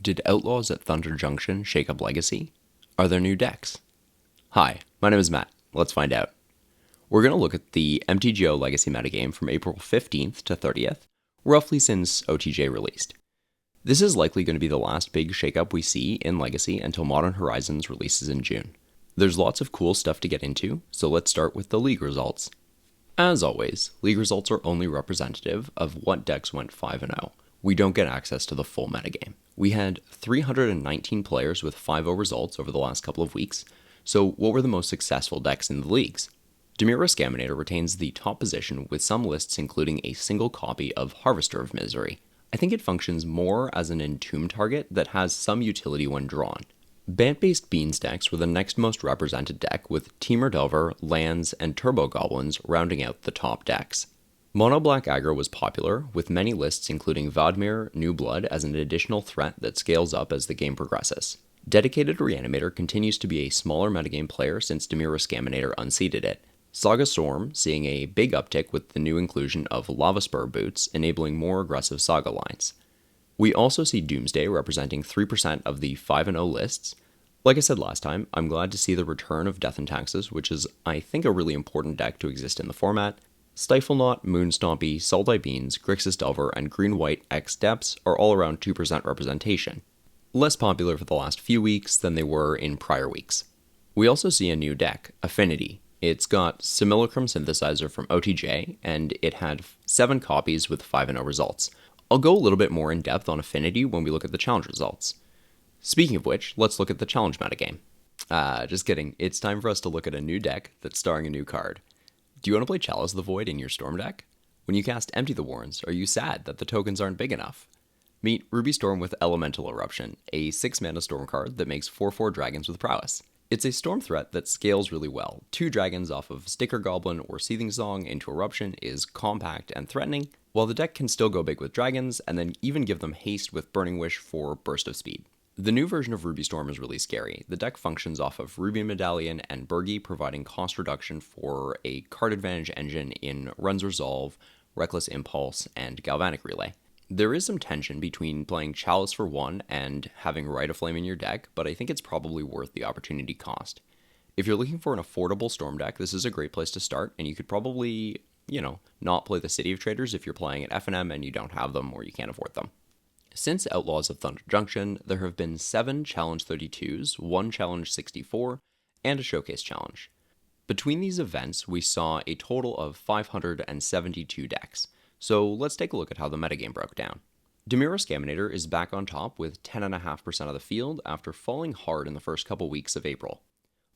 Did Outlaws at Thunder Junction shake up Legacy? Are there new decks? Hi, my name is Matt. Let's find out. We're going to look at the MTGO Legacy Metagame from April 15th to 30th, roughly since OTJ released. This is likely going to be the last big shakeup we see in Legacy until Modern Horizons releases in June. There's lots of cool stuff to get into, so let's start with the league results. As always, league results are only representative of what decks went 5-0. We don't get access to the full metagame. We had 319 players with 5-0 results over the last couple of weeks, so what were the most successful decks in the leagues? Temur Scaminator retains the top position with some lists including a single copy of Harvester of Misery. I think it functions more as an entomb target that has some utility when drawn. Bant-based Beans decks were the next most represented deck, with Temur Delver, Lands, and Turbo Goblins rounding out the top decks. Mono Black Aggro was popular, with many lists including Vadmir, New Blood as an additional threat that scales up as the game progresses. Dedicated Reanimator continues to be a smaller metagame player since Temur Scaminator unseated it. Saga Storm seeing a big uptick with the new inclusion of Lava Spur boots, enabling more aggressive Saga lines. We also see Doomsday representing 3% of the 5-0 lists. Like I said last time, I'm glad to see the return of Death and Taxes, which is, I think, a really important deck to exist in the format. Stiflenot, Moonstompy, Salty Beans, Grixis Delver, and Green-White X Depths are all around 2% representation. Less popular for the last few weeks than they were in prior weeks. We also see a new deck, Affinity. It's got Simulacrum Synthesizer from OTJ, and it had 7 copies with 5-0 results. I'll go a little bit more in depth on Affinity when we look at the challenge results. Speaking of which, let's look at the challenge metagame. Just kidding, it's time for us to look at a new deck that's starring a new card. Do you want to play Chalice of the Void in your Storm deck? When you cast Empty the Warrens, are you sad that the tokens aren't big enough? Meet Ruby Storm with Elemental Eruption, a 6-mana Storm card that makes 4/4 dragons with prowess. It's a Storm threat that scales really well. 2 dragons off of Sticker Goblin or Seething Song into Eruption is compact and threatening, while the deck can still go big with dragons, and then even give them haste with Burning Wish for burst of speed. The new version of Ruby Storm is really scary. The deck functions off of Ruby Medallion and Burgi, providing cost reduction for a card advantage engine in Run's Resolve, Reckless Impulse, and Galvanic Relay. There is some tension between playing Chalice for 1 and having Rite of Flame in your deck, but I think it's probably worth the opportunity cost. If you're looking for an affordable Storm deck, this is a great place to start, and you could probably, not play the City of Traders if you're playing at FNM and you don't have them or you can't afford them. Since Outlaws of Thunder Junction, there have been 7 Challenge 32s, 1 Challenge 64, and a Showcase Challenge. Between these events, we saw a total of 572 decks, so let's take a look at how the metagame broke down. Temur Scaminator is back on top with 10.5% of the field after falling hard in the first couple weeks of April.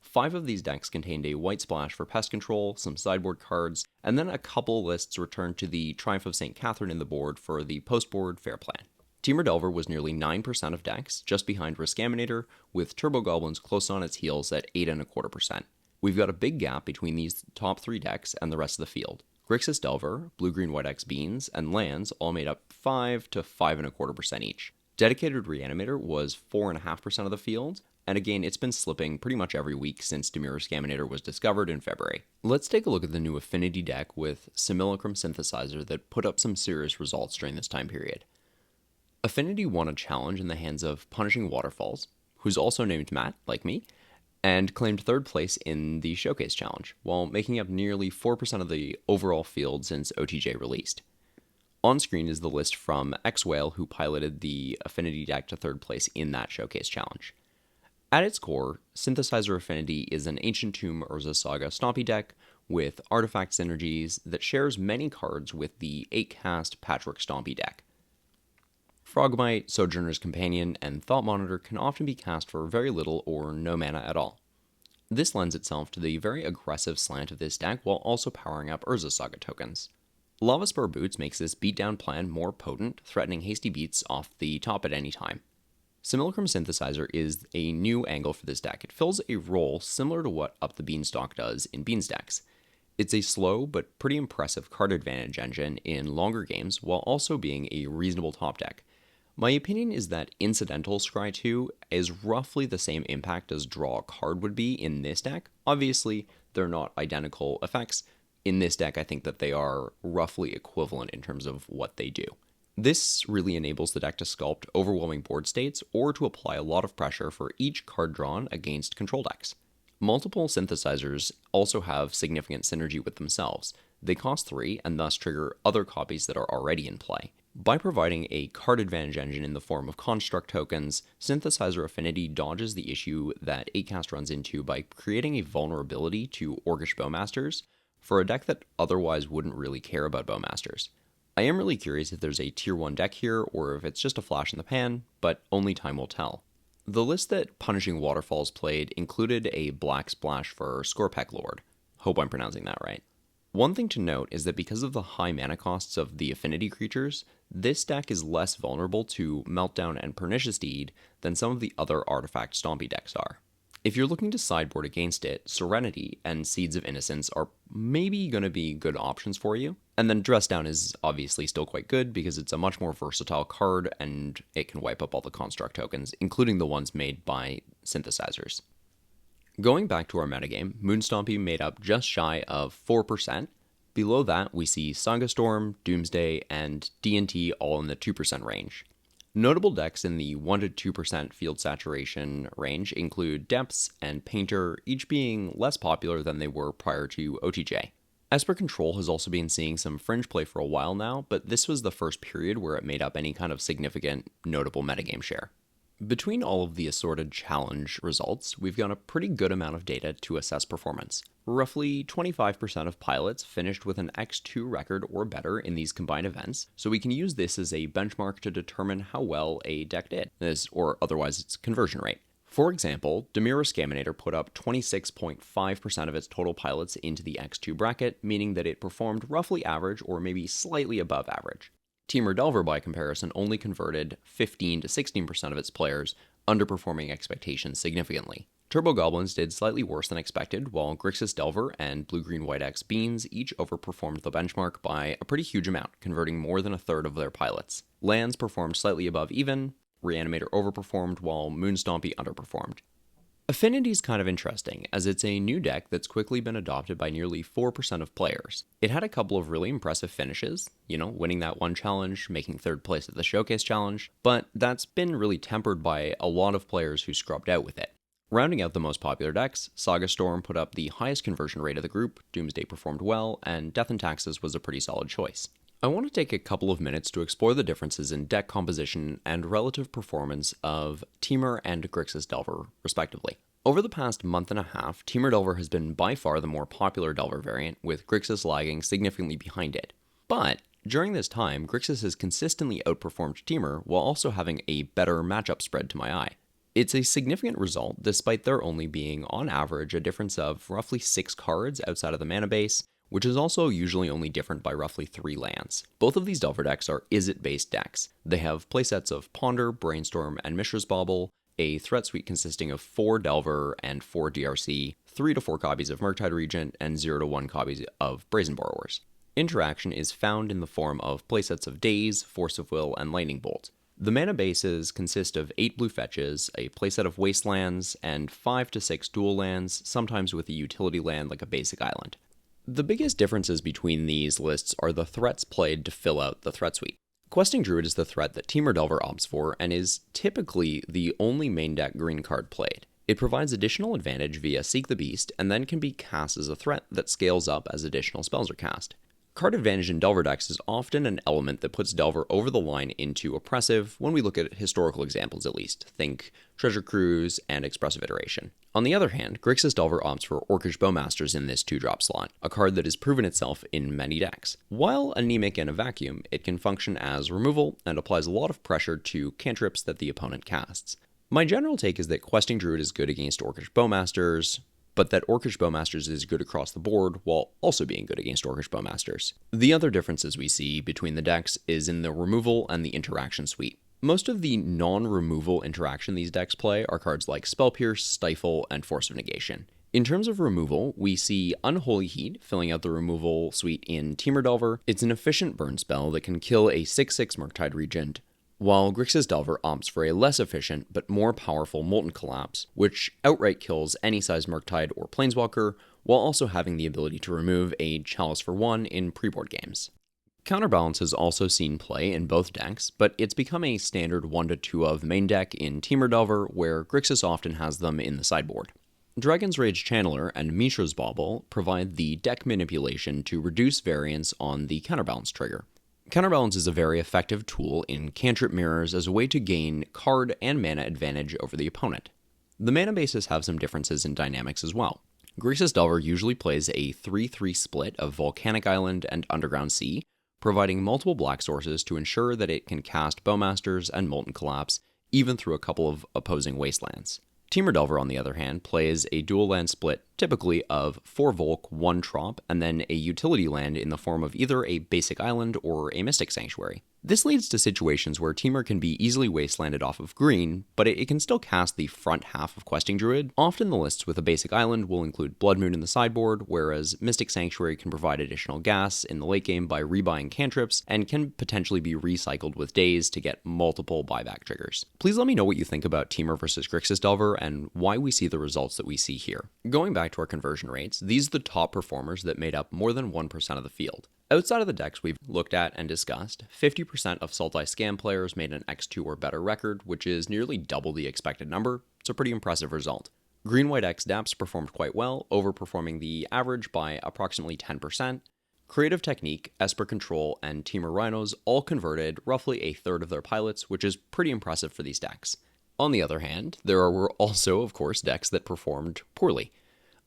5 of these decks contained a white splash for pest control, some sideboard cards, and then a couple lists returned to the Triumph of St. Catherine in the board for the post-board fair plan. Temur Delver was nearly 9% of decks, just behind Scaminator, with Turbo Goblins close on its heels at 8.25%. We've got a big gap between these top 3 decks and the rest of the field. Grixis Delver, Blue-Green-White X Beans, and Lands all made up 5 to 5.25% each. Dedicated Reanimator was 4.5% of the field, and again, it's been slipping pretty much every week since Temur Scaminator was discovered in February. Let's take a look at the new Affinity deck with Simulacrum Synthesizer that put up some serious results during this time period. Affinity won a challenge in the hands of Punishing Waterfalls, who's also named Matt, like me, and claimed 3rd place in the Showcase Challenge, while making up nearly 4% of the overall field since OTJ released. On screen is the list from X-Whale, who piloted the Affinity deck to 3rd place in that Showcase Challenge. At its core, Synthesizer Affinity is an Ancient Tomb Urza Saga Stompy deck with artifact synergies that shares many cards with the 8-cast Patchwork Stompy deck. Frogmite, Sojourner's Companion, and Thought Monitor can often be cast for very little or no mana at all. This lends itself to the very aggressive slant of this deck while also powering up Urza Saga tokens. Lava Spur Boots makes this beatdown plan more potent, threatening hasty beats off the top at any time. Simulacrum Synthesizer is a new angle for this deck. It fills a role similar to what Up the Beanstalk does in Beans decks. It's a slow but pretty impressive card advantage engine in longer games while also being a reasonable top deck. My opinion is that Incidental Scry 2 is roughly the same impact as Draw a Card would be in this deck. Obviously, they're not identical effects. In this deck, I think that they are roughly equivalent in terms of what they do. This really enables the deck to sculpt overwhelming board states or to apply a lot of pressure for each card drawn against control decks. Multiple synthesizers also have significant synergy with themselves. They cost 3 and thus trigger other copies that are already in play. By providing a card advantage engine in the form of construct tokens, Synthesizer Affinity dodges the issue that 8cast runs into by creating a vulnerability to Orcish Bowmasters for a deck that otherwise wouldn't really care about Bowmasters. I am really curious if there's a tier 1 deck here or if it's just a flash in the pan, but only time will tell. The list that Punishing Waterfalls played included a black splash for Skorpek Lord. Hope I'm pronouncing that right. One thing to note is that because of the high mana costs of the affinity creatures, this deck is less vulnerable to Meltdown and Pernicious Deed than some of the other artifact stompy decks are. If you're looking to sideboard against it, Serenity and Seeds of Innocence are maybe going to be good options for you. And then Dress Down is obviously still quite good because it's a much more versatile card and it can wipe up all the construct tokens, including the ones made by synthesizers. Going back to our metagame, Moonstompy made up just shy of 4%. Below that, we see Saga Storm, Doomsday, and D&T all in the 2% range. Notable decks in the 1-2% field saturation range include Depths and Painter, each being less popular than they were prior to OTJ. Esper Control has also been seeing some fringe play for a while now, but this was the first period where it made up any kind of significant, notable metagame share. Between all of the assorted challenge results, we've got a pretty good amount of data to assess performance. Roughly 25% of pilots finished with an X2 record or better in these combined events, so we can use this as a benchmark to determine how well a deck did, or otherwise its conversion rate. For example, Demira Scaminator put up 26.5% of its total pilots into the X2 bracket, meaning that it performed roughly average or maybe slightly above average. Temur Delver, by comparison, only converted 15 to 16% of its players, underperforming expectations significantly. Turbo Goblins did slightly worse than expected, while Grixis Delver and Blue-Green-White X Beans each overperformed the benchmark by a pretty huge amount, converting more than a third of their pilots. Lands performed slightly above even, Reanimator overperformed, while Moonstompy underperformed. Affinity's kind of interesting, as it's a new deck that's quickly been adopted by nearly 4% of players. It had a couple of really impressive finishes, winning that one challenge, making 3rd place at the Showcase Challenge, but that's been really tempered by a lot of players who scrubbed out with it. Rounding out the most popular decks, Saga Storm put up the highest conversion rate of the group, Doomsday performed well, and Death and Taxes was a pretty solid choice. I want to take a couple of minutes to explore the differences in deck composition and relative performance of Temur and Grixis Delver, respectively. Over the past month and a half, Temur Delver has been by far the more popular Delver variant, with Grixis lagging significantly behind it. But during this time, Grixis has consistently outperformed Temur while also having a better matchup spread to my eye. It's a significant result despite there only being, on average, a difference of roughly 6 cards outside of the mana base, which is also usually only different by roughly 3 lands. Both of these Delver decks are Izzet-based decks. They have playsets of Ponder, Brainstorm, and Mishra's Bauble, a threat suite consisting of 4 Delver and 4 DRC, 3 to 4 copies of Murktide Regent, and 0 to 1 copies of Brazen Borrowers. Interaction is found in the form of playsets of Daze, Force of Will, and Lightning Bolt. The mana bases consist of 8 blue fetches, a playset of Wastelands, and 5 to 6 dual lands, sometimes with a utility land like a basic island. The biggest differences between these lists are the threats played to fill out the threat suite. Questing Druid is the threat that Temur Delver opts for and is typically the only main deck green card played. It provides additional advantage via Seek the Beast and then can be cast as a threat that scales up as additional spells are cast. Card advantage in Delver decks is often an element that puts Delver over the line into oppressive when we look at historical examples at least. Think Treasure Cruise and Expressive Iteration. On the other hand, Grixis Delver opts for Orcish Bowmasters in this 2-drop slot, a card that has proven itself in many decks. While anemic in a vacuum, it can function as removal and applies a lot of pressure to cantrips that the opponent casts. My general take is that Questing Druid is good against Orcish Bowmasters, but that Orcish Bowmasters is good across the board while also being good against Orcish Bowmasters. The other differences we see between the decks is in the removal and the interaction suite. Most of the non-removal interaction these decks play are cards like Spell Pierce, Stifle, and Force of Negation. In terms of removal, we see Unholy Heat filling out the removal suite in Temur Delver. It's an efficient burn spell that can kill a 6/6 Murktide Regent, while Grixis Delver opts for a less efficient but more powerful Molten Collapse, which outright kills any size Murktide or Planeswalker, while also having the ability to remove a Chalice for 1 in pre-board games. Counterbalance has also seen play in both decks, but it's become a standard 1 to 2 of main deck in Temur Delver, where Grixis often has them in the sideboard. Dragon's Rage Channeler and Mishra's Bauble provide the deck manipulation to reduce variance on the Counterbalance trigger. Counterbalance is a very effective tool in cantrip mirrors as a way to gain card and mana advantage over the opponent. The mana bases have some differences in dynamics as well. Grixis Delver usually plays a 3-3 split of Volcanic Island and Underground Sea, providing multiple black sources to ensure that it can cast Bowmasters and Molten Collapse even through a couple of opposing wastelands. Temur Delver, on the other hand, plays a dual land split, typically of 4 Volk, 1 Trop, and then a utility land in the form of either a basic island or a Mystic Sanctuary. This leads to situations where Temur can be easily wastelanded off of green, but it can still cast the front half of Questing Druid. Often the lists with a basic island will include Blood Moon in the sideboard, whereas Mystic Sanctuary can provide additional gas in the late game by rebuying cantrips, and can potentially be recycled with days to get multiple buyback triggers. Please let me know what you think about Temur versus Grixis Delver, and why we see the results that we see here. Going back to our conversion rates, these are the top performers that made up more than 1% of the field. Outside of the decks we've looked at and discussed, 50% of Sultai Scam players made an X2 or better record, which is nearly double the expected number. It's a pretty impressive result. Green-White X Dapps performed quite well, overperforming the average by approximately 10%. Creative Technique, Esper Control, and Temur Rhinos all converted roughly a third of their pilots, which is pretty impressive for these decks. On the other hand, there were also, of course, decks that performed poorly.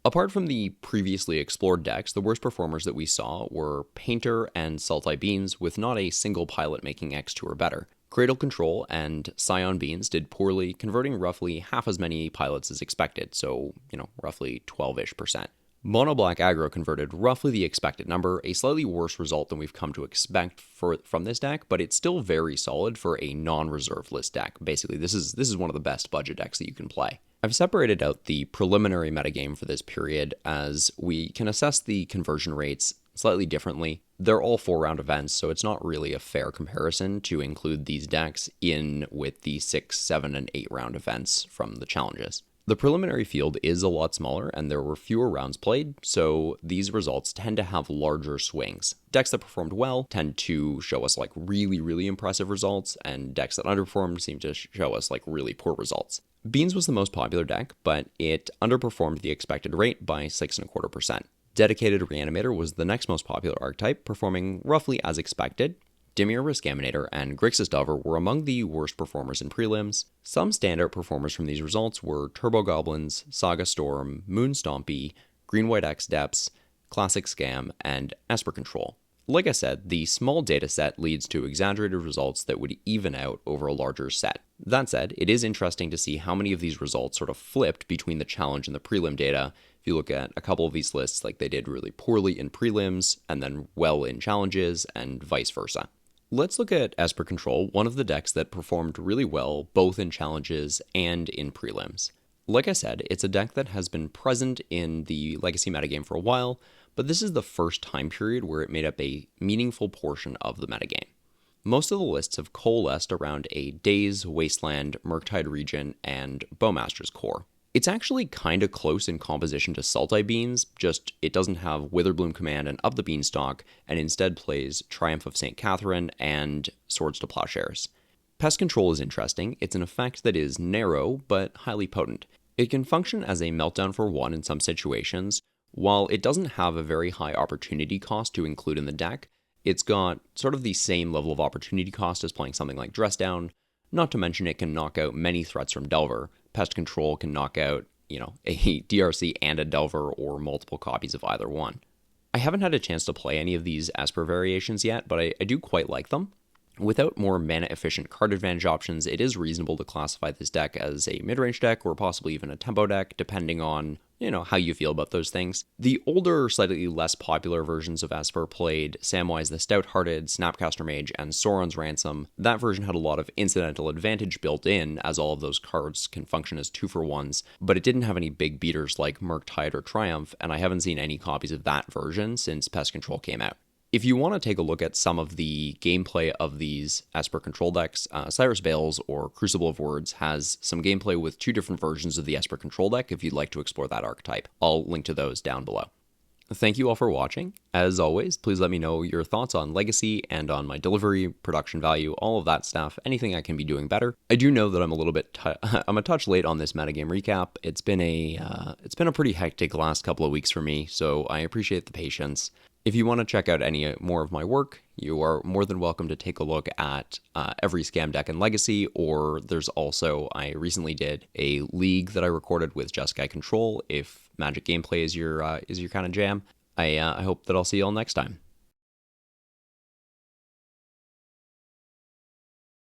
Apart from the previously explored decks, the worst performers that we saw were Painter and Sultai Beans, with not a single pilot making X2 or better. Cradle Control and Scion Beans did poorly, converting roughly half as many pilots as expected, so, roughly 12-ish%. Mono Black Aggro converted roughly the expected number, a slightly worse result than we've come to expect from this deck, but it's still very solid for a non-reserve list deck. Basically, this is one of the best budget decks that you can play. I've separated out the preliminary metagame for this period as we can assess the conversion rates slightly differently. They're all 4-round events, so it's not really a fair comparison to include these decks in with the 6, 7, and 8-round events from the challenges. The preliminary field is a lot smaller and there were fewer rounds played, so these results tend to have larger swings. Decks that performed well tend to show us really, really impressive results, and decks that underperformed seem to show us really poor results. Beans was the most popular deck, but it underperformed the expected rate by 6.25%. Dedicated Reanimator was the next most popular archetype, performing roughly as expected. Dimir Riskaminator and Grixis Delver were among the worst performers in prelims. Some standout performers from these results were Turbo Goblins, Saga Storm, Moon Stompy, Green-White X Depths, Classic Scam, and Esper Control. Like I said, the small data set leads to exaggerated results that would even out over a larger set. That said, it is interesting to see how many of these results sort of flipped between the challenge and the prelim data. If you look at a couple of these lists, they did really poorly in prelims and then well in challenges, and vice versa. Let's look at Esper Control, one of the decks that performed really well both in challenges and in prelims. Like I said, it's a deck that has been present in the Legacy metagame for a while, but this is the first time period where it made up a meaningful portion of the metagame. Most of the lists have coalesced around a Daze, Wasteland, Murktide region, and Bowmaster's core. It's actually kind of close in composition to Sultai Beans, just it doesn't have Witherbloom Command and Up the Beanstalk, and instead plays Triumph of St. Catherine and Swords to Plowshares. Pest Control is interesting. It's an effect that is narrow, but highly potent. It can function as a meltdown for 1 in some situations. While it doesn't have a very high opportunity cost to include in the deck, it's got sort of the same level of opportunity cost as playing something like Dress Down, not to mention it can knock out many threats from Delver. Pest Control can knock out, a DRC and a Delver or multiple copies of either one. I haven't had a chance to play any of these Esper variations yet, but I do quite like them. Without more mana-efficient card advantage options, it is reasonable to classify this deck as a mid-range deck or possibly even a tempo deck, depending on, how you feel about those things. The older, slightly less popular versions of Esper played Samwise the Stout-Hearted, Snapcaster Mage, and Sauron's Ransom. That version had a lot of incidental advantage built in, as all of those cards can function as 2-for-1s, but it didn't have any big beaters like Murktide or Triumph, and I haven't seen any copies of that version since Pest Control came out. If you want to take a look at some of the gameplay of these Esper Control decks, Cyrus Bales or Crucible of Words has some gameplay with 2 different versions of the Esper Control deck if you'd like to explore that archetype. I'll link to those down below. Thank you all for watching. As always, please let me know your thoughts on Legacy and on my delivery, production value, all of that stuff, anything I can be doing better. I do know that I'm a little bit I'm a touch late on this metagame recap. It's been a pretty hectic last couple of weeks for me, so I appreciate the patience. If you want to check out any more of my work, you are more than welcome to take a look at every scam deck in Legacy, or there's also, I recently did a league that I recorded with Jeskai Control. If Magic gameplay is your kind of jam, I hope that I'll see you all next time.